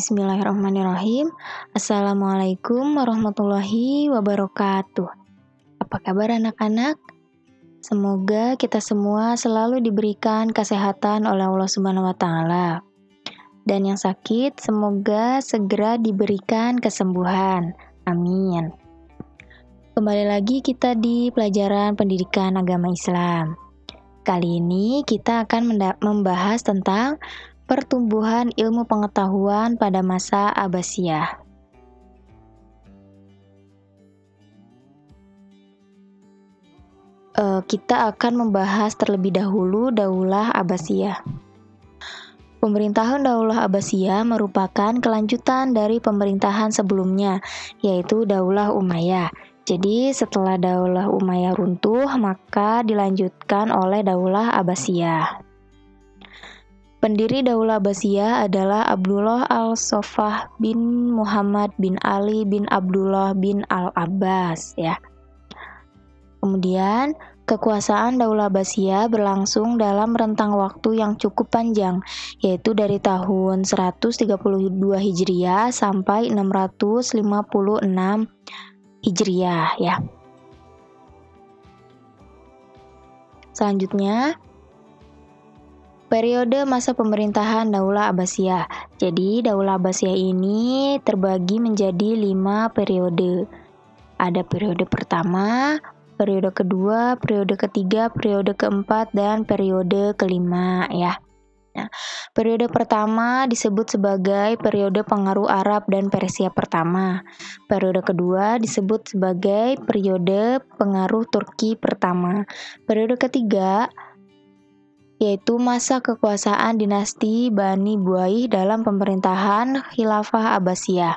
Bismillahirrahmanirrahim. Assalamualaikum warahmatullahi wabarakatuh. Apa kabar anak-anak? Semoga kita semua selalu diberikan kesehatan oleh Allah Subhanahu wa taala. Dan yang sakit semoga segera diberikan kesembuhan. Amin. Kembali lagi kita di pelajaran pendidikan agama Islam. Kali ini kita akan membahas tentang pertumbuhan ilmu pengetahuan pada masa Abbasiyah. Kita akan membahas terlebih dahulu Daulah Abbasiyah. Pemerintahan Daulah Abbasiyah merupakan kelanjutan dari pemerintahan sebelumnya, yaitu Daulah Umayyah. Jadi setelah Daulah Umayyah runtuh, maka dilanjutkan oleh Daulah Abbasiyah. Pendiri Daulah Abbasiyah adalah Abdullah al-Saffah bin Muhammad bin Ali bin Abdullah bin al-Abbas ya. Kemudian, kekuasaan Daulah Abbasiyah berlangsung dalam rentang waktu yang cukup panjang, yaitu dari tahun 132 Hijriah sampai 656 Hijriah ya. Selanjutnya, periode masa pemerintahan Daulah Abbasiyah. Jadi, Daulah Abbasiyah ini terbagi menjadi 5 periode. Ada periode pertama, periode kedua, periode ketiga, periode keempat, dan periode kelima ya. Nah, periode pertama disebut sebagai periode pengaruh Arab dan Persia pertama. Periode kedua disebut sebagai periode pengaruh Turki pertama. Periode ketiga yaitu masa kekuasaan dinasti Bani Buaih dalam pemerintahan Khilafah Abbasiyah.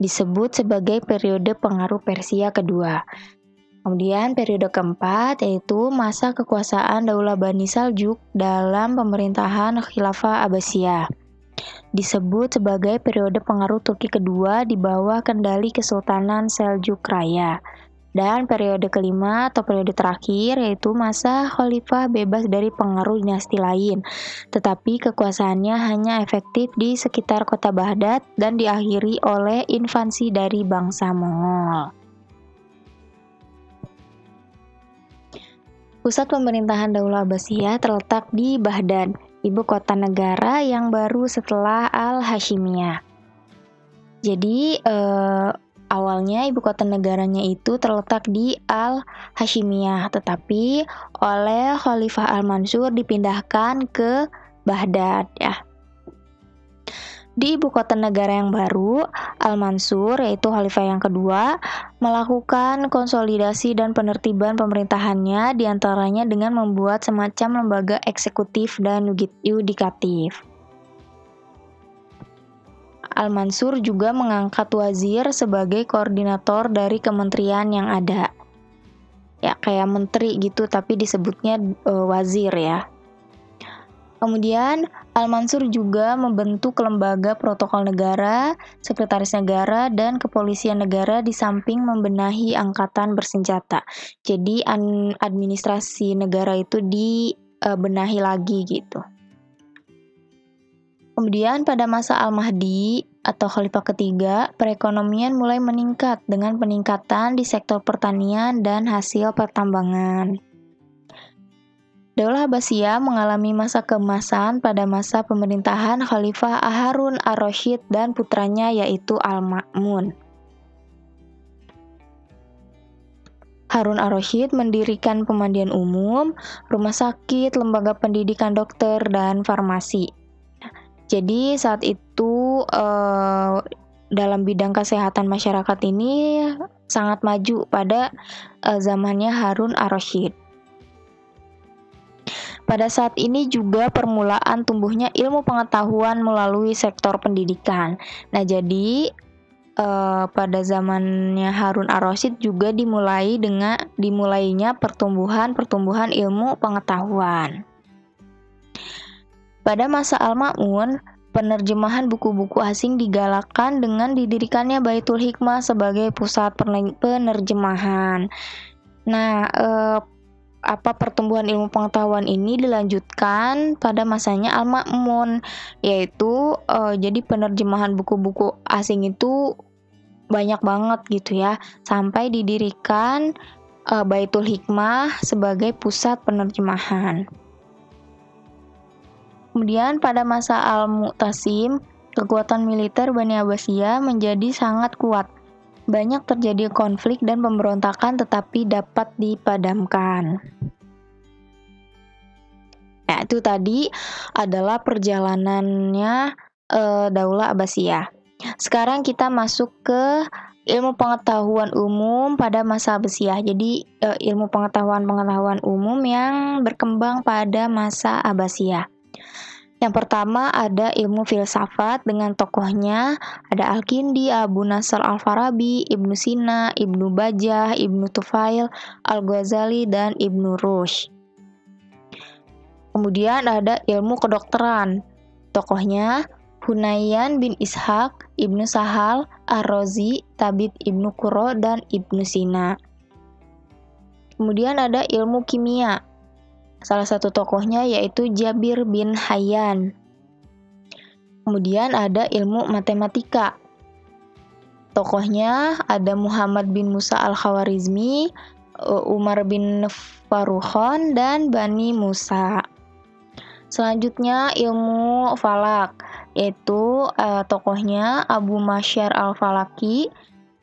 Disebut sebagai periode pengaruh Persia kedua. Kemudian periode keempat yaitu masa kekuasaan Daulah Bani Saljuk dalam pemerintahan Khilafah Abbasiyah. Disebut sebagai periode pengaruh Turki kedua di bawah kendali Kesultanan Seljuk Raya. Dan periode kelima atau periode terakhir yaitu masa khalifah bebas dari pengaruh dinasti lain, tetapi kekuasaannya hanya efektif di sekitar kota Baghdad dan diakhiri oleh invasi dari bangsa Mongol. Pusat pemerintahan Daulah Abbasiyah terletak di Baghdad, ibu kota negara yang baru setelah Al-Hashimiyah. Jadi, awalnya ibu kota negaranya itu terletak di Al-Hashimiyah, tetapi oleh Khalifah Al-Mansur dipindahkan ke Baghdad ya. Di ibu kota negara yang baru, Al-Mansur, yaitu khalifah yang kedua, melakukan konsolidasi dan penertiban pemerintahannya diantaranya dengan membuat semacam lembaga eksekutif dan yudikatif. Al-Mansur juga mengangkat wazir sebagai koordinator dari kementerian yang ada. Ya, kayak menteri gitu tapi disebutnya wazir ya. Kemudian, Al-Mansur juga membentuk lembaga protokol negara, sekretaris negara, dan kepolisian negara di samping membenahi angkatan bersenjata. Jadi, administrasi negara itu dibenahi lagi gitu. Kemudian, pada masa Al-Mahdi atau Khalifah ketiga, perekonomian mulai meningkat dengan peningkatan di sektor pertanian dan hasil pertambangan. Daulah Abbasiyah mengalami masa keemasan pada masa pemerintahan Khalifah Harun ar-Rasyid dan putranya yaitu Al-Ma'mun. Harun ar-Rasyid mendirikan pemandian umum, rumah sakit, lembaga pendidikan dokter, dan farmasi. Jadi saat itu dalam bidang kesehatan masyarakat ini sangat maju pada zamannya Harun ar-Rasyid. Pada saat ini juga permulaan tumbuhnya ilmu pengetahuan melalui sektor pendidikan. Nah, jadi pada zamannya Harun ar-Rasyid juga dimulainya pertumbuhan ilmu pengetahuan. Pada masa Al-Ma'mun, penerjemahan buku-buku asing digalakkan dengan didirikannya Baitul Hikmah sebagai pusat penerjemahan. Nah, pertumbuhan ilmu pengetahuan ini dilanjutkan pada masanya Al-Ma'mun, yaitu jadi penerjemahan buku-buku asing itu banyak banget gitu ya, sampai didirikan Baitul Hikmah sebagai pusat penerjemahan. Kemudian pada masa Al-Mu'tasim, kekuatan militer Bani Abbasiyah menjadi sangat kuat. Banyak terjadi konflik dan pemberontakan tetapi dapat dipadamkan. Nah, itu tadi adalah perjalanannya Daulah Abbasiyah. Sekarang kita masuk ke ilmu pengetahuan umum pada masa Abbasiyah. Jadi ilmu pengetahuan umum yang berkembang pada masa Abbasiyah. Yang pertama ada ilmu filsafat dengan tokohnya ada Al-Kindi, Abu Nasr Al-Farabi, Ibnu Sina, Ibnu Bajjah, Ibnu Tufail, Al-Ghazali, dan Ibnu Rushd. Kemudian ada ilmu kedokteran. Tokohnya Hunayyan bin Ishaq, Ibnu Sahal, Ar-Razi, Tabit Ibnu Qurra, dan Ibnu Sina. Kemudian ada ilmu kimia. Salah satu tokohnya yaitu Jabir bin Hayyan. Kemudian ada ilmu matematika. Tokohnya ada Muhammad bin Musa al-Khawarizmi, Umar bin Farrukhon, dan Bani Musa. Selanjutnya ilmu falak, yaitu tokohnya Abu Masyar al-Falaki,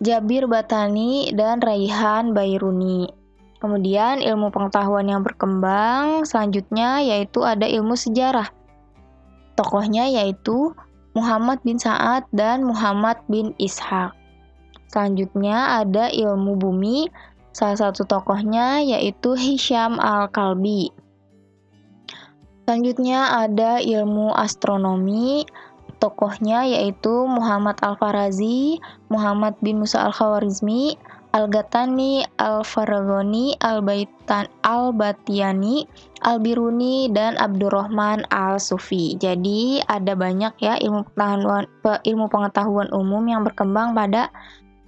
Jabir Batani, dan Raihan Bairuni. Kemudian ilmu pengetahuan yang berkembang selanjutnya yaitu ada ilmu sejarah. Tokohnya yaitu Muhammad bin Sa'ad dan Muhammad bin Ishaq. Selanjutnya ada ilmu bumi. Salah satu tokohnya yaitu Hisham al-Kalbi. Selanjutnya ada ilmu astronomi. Tokohnya yaitu Muhammad al-Farazi, Muhammad bin Musa al-Khawarizmi, Al-Ghatani, Al-Farghani, Al-Batiyani, Al-Biruni, dan Abdurrahman al-Sufi. Jadi ada banyak ya ilmu pengetahuan umum yang berkembang pada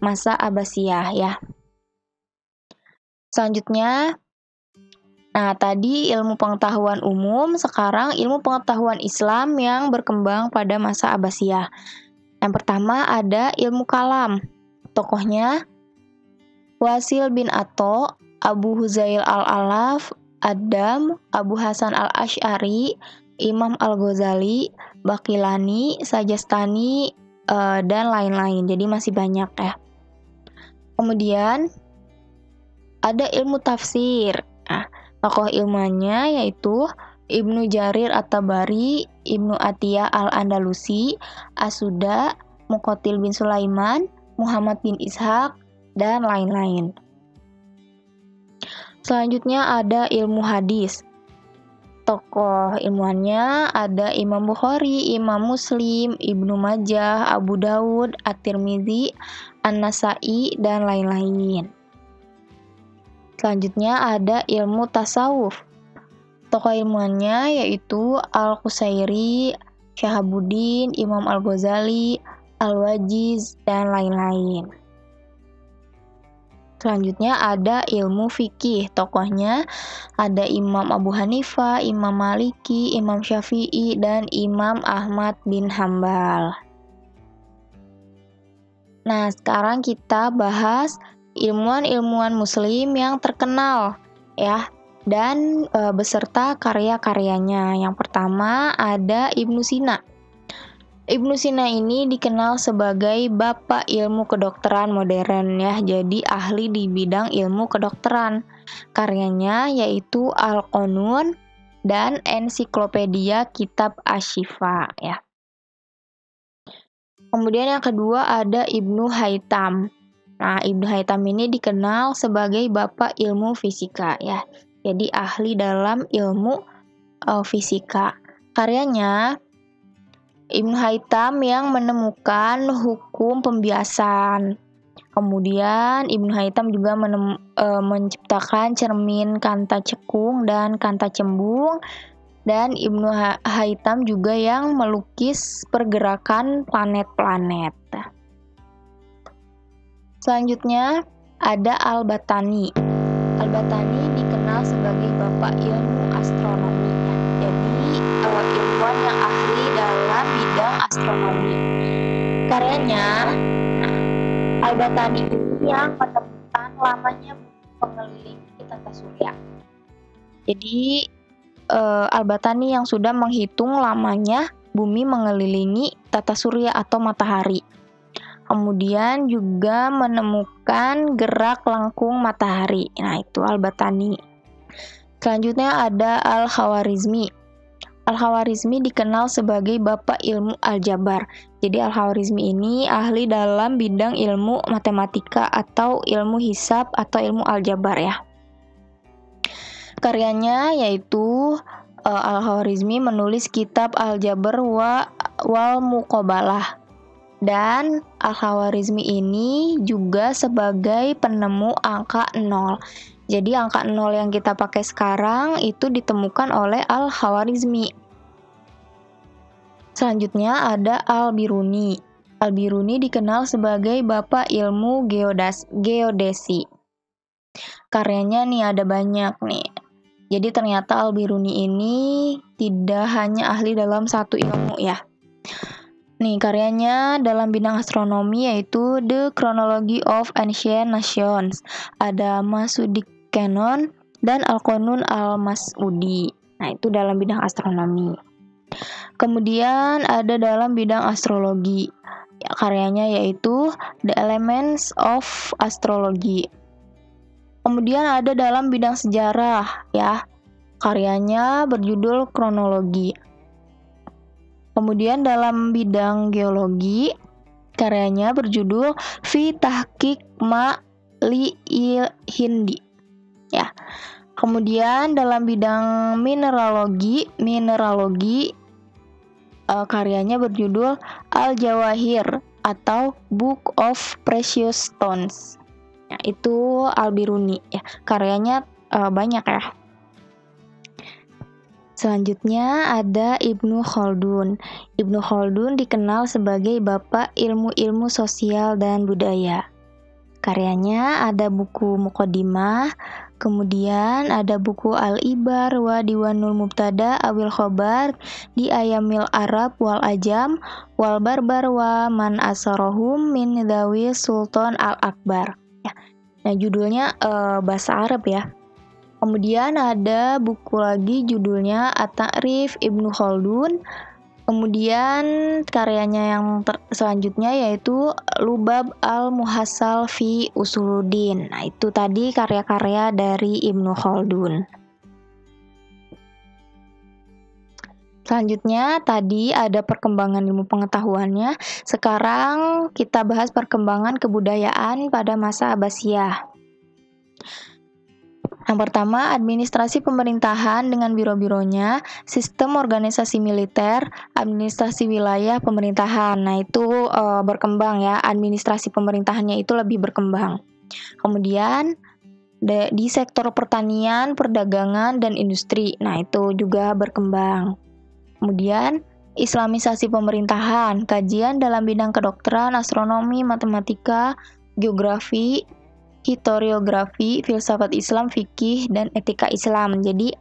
masa Abbasiyah ya. Selanjutnya, nah tadi ilmu pengetahuan umum, sekarang ilmu pengetahuan Islam yang berkembang pada masa Abbasiyah. Yang pertama ada ilmu kalam. Tokohnya Wasil bin Atha, Abu Huzail al-Alaf, Adam, Abu Hasan al-Asy'ari, Imam al-Ghazali, Baqilani, Sajastani, dan lain-lain. Jadi masih banyak ya. Kemudian ada ilmu tafsir. Nah, tokoh ilmuannya yaitu Ibnu Jarir At-Tabari, Ibnu Atiyah al-Andalusi, As-Suda, Muqatil bin Sulaiman, Muhammad bin Ishaq, dan lain-lain. Selanjutnya ada ilmu hadis. Tokoh ilmuannya ada Imam Bukhari, Imam Muslim, Ibnu Majah, Abu Dawud, At-Tirmidzi, An-Nasa'i, dan lain-lain. Selanjutnya ada ilmu tasawuf. Tokoh ilmuannya yaitu Al-Qusairi, Syahabuddin, Imam Al-Ghazali, Al-Wajiz, dan lain-lain. Selanjutnya ada ilmu fikih. Tokohnya ada Imam Abu Hanifah, Imam Maliki, Imam Syafi'i, dan Imam Ahmad bin Hambal. Nah, sekarang kita bahas ilmuwan-ilmuwan muslim yang terkenal ya, dan beserta karya-karyanya. Yang pertama ada Ibnu Sina. Ibnu Sina ini dikenal sebagai bapak ilmu kedokteran modern ya, jadi ahli di bidang ilmu kedokteran. Karyanya yaitu Al-Qanun dan Ensiklopedia Kitab Asy-Syifa ya. Kemudian yang kedua ada Ibnu Haytham. Nah, Ibnu Haytham ini dikenal sebagai bapak ilmu fisika ya. Jadi ahli dalam ilmu fisika. Karyanya Ibnu Haytham yang menemukan hukum pembiasan. Kemudian Ibnu Haytham juga menciptakan cermin kanta cekung dan kanta cembung. Dan Ibnu Haytham juga yang melukis pergerakan planet-planet. Selanjutnya ada Al-Batani. Al-Batani dikenal sebagai bapak ilmu astronomi. Jadi ilmuwan yang ahli dalam bidang astronomi. Karyanya, Al-Battani ini yang menemukan lamanya bumi mengelilingi tata surya. Jadi Al-Battani yang sudah menghitung lamanya bumi mengelilingi tata surya atau matahari. Kemudian juga menemukan gerak lengkung matahari. Nah, itu Al-Battani. Selanjutnya ada Al-Khwarizmi. Al-Khwarizmi dikenal sebagai bapak ilmu aljabar. Jadi Al-Khwarizmi ini ahli dalam bidang ilmu matematika atau ilmu hisab atau ilmu aljabar ya. Karyanya yaitu Al-Khwarizmi menulis kitab Al-Jabr wal Muqabalah. Dan Al-Khwarizmi ini juga sebagai penemu angka 0. Jadi angka 0 yang kita pakai sekarang itu ditemukan oleh Al-Khwarizmi. Selanjutnya ada Al-Biruni. Al-Biruni dikenal sebagai bapak ilmu geodesi. Karyanya nih ada banyak nih. Jadi ternyata Al-Biruni ini tidak hanya ahli dalam satu ilmu ya. Nih, karyanya dalam bidang astronomi yaitu The Chronology of Ancient Nations, ada Masudik Canon dan Al-Qanun Al-Mas'udi. Nah, itu dalam bidang astronomi. Kemudian ada dalam bidang astrologi. Ya, karyanya yaitu The Elements of Astrology. Kemudian ada dalam bidang sejarah ya. Karyanya berjudul Kronologi. Kemudian dalam bidang geologi, karyanya berjudul Fi Tahqiq Ma li Hindi. Ya. Kemudian dalam bidang mineralogi, karyanya berjudul Al-Jawahir atau Book of Precious Stones. Ya, itu Al-Biruni ya. Karyanya banyak ya. Selanjutnya ada Ibnu Khaldun. Ibnu Khaldun dikenal sebagai bapak ilmu-ilmu sosial dan budaya. Karyanya ada buku Muqaddimah, kemudian ada buku Al-Ibar wa Diwanul Mubtada awil Khobar di Ayamil Arab wal Ajam wal Barbar wa Man Asarohum min Dawi Sultan Al-Akbar. Ya. Nah, judulnya bahasa Arab ya. Kemudian ada buku lagi judulnya At-Ta'rif Ibnu Khaldun. Kemudian karyanya yang selanjutnya yaitu Lubab Al-Muhassal fi Usuluddin. Nah, itu tadi karya-karya dari Ibnu Khaldun. Selanjutnya tadi ada perkembangan ilmu pengetahuannya. Sekarang kita bahas perkembangan kebudayaan pada masa Abbasiyah. Yang pertama, administrasi pemerintahan dengan biro-bironya, sistem organisasi militer, administrasi wilayah pemerintahan. Nah, itu berkembang ya, administrasi pemerintahannya itu lebih berkembang. Kemudian, di sektor pertanian, perdagangan, dan industri. Nah, itu juga berkembang. Kemudian, islamisasi pemerintahan, kajian dalam bidang kedokteran, astronomi, matematika, geografi, historiografi, filsafat Islam, fikih, dan etika Islam. Jadi,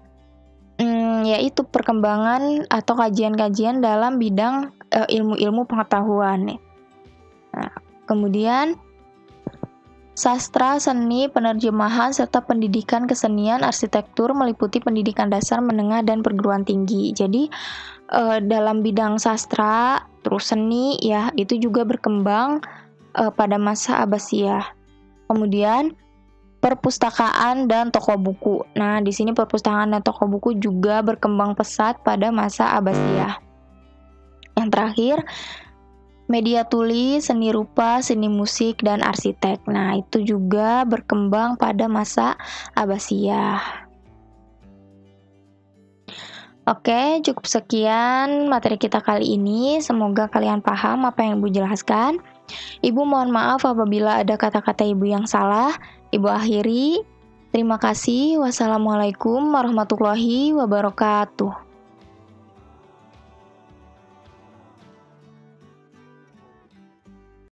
yaitu perkembangan atau kajian-kajian dalam bidang ilmu-ilmu pengetahuan. Nah, kemudian sastra, seni, penerjemahan, serta pendidikan kesenian, arsitektur meliputi pendidikan dasar, menengah, dan perguruan tinggi. Jadi, dalam bidang sastra, terus seni, ya itu juga berkembang pada masa Abbasiyah. Kemudian perpustakaan dan toko buku. Nah, di sini perpustakaan dan toko buku juga berkembang pesat pada masa Abbasiyah. Yang terakhir, media tulis, seni rupa, seni musik, dan arsitek. Nah, itu juga berkembang pada masa Abbasiyah. Oke, cukup sekian materi kita kali ini. Semoga kalian paham apa yang Ibu jelaskan. Ibu mohon maaf apabila ada kata-kata Ibu yang salah. Ibu akhiri. Terima kasih. Wassalamualaikum warahmatullahi wabarakatuh.